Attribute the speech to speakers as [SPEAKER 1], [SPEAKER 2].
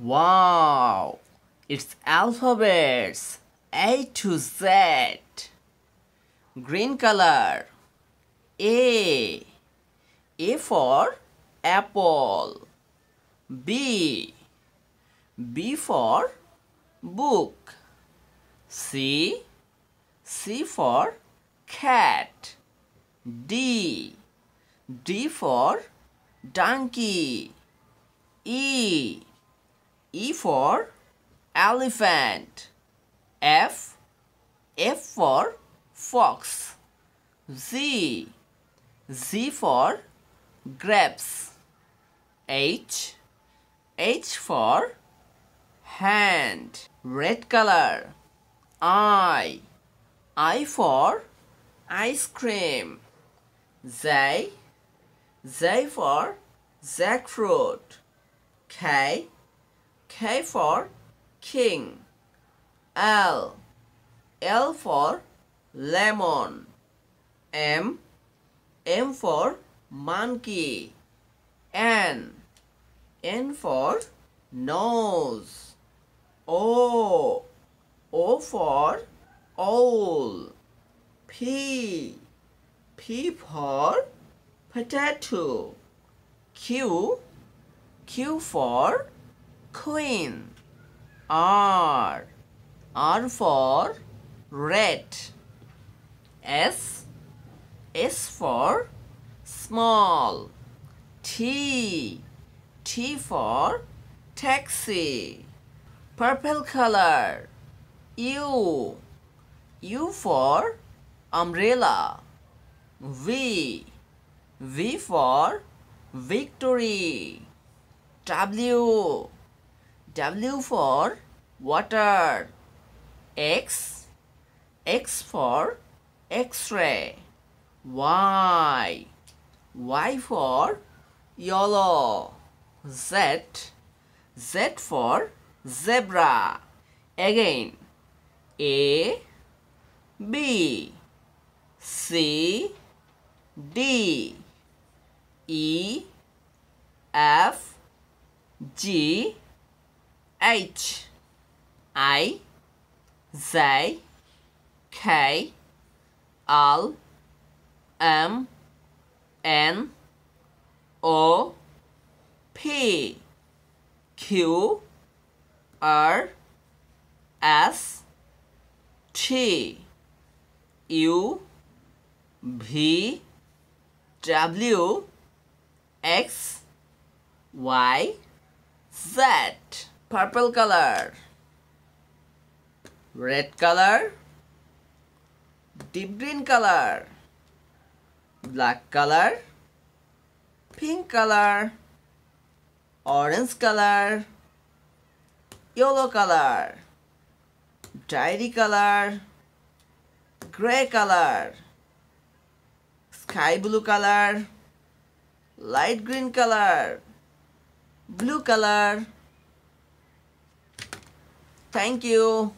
[SPEAKER 1] Wow! It's alphabets A to Z. Green color. A. A for apple. B. B for book. C. C for cat. D. D for donkey. E. E for elephant. F. F for fox. Z. Z for grapes. H. H for hand. Red color. I. I for ice cream. Z. Z for jackfruit. K. K for king. L. L for lemon. M. M for monkey. N. N for nose. O. O for owl. P. P for potato. Q. Q for queen. R. R for red. S. S for small. T. T for taxi. Purple color. U. U for umbrella. V. V for victory. W. W for water. X. X for X-ray. Y. Y for yellow. Z. Z for zebra. Again. A. B. C. D. E. F. G. H. I. J. K. L. M. N. O. P. Q. R. S. T. U. V. W. X. Y. Z. Purple color. Red color. Deep green color. Black color. Pink color. Orange color. Yellow color. Dairy color. Gray color. Sky blue color. Light green color. Blue color. Thank you.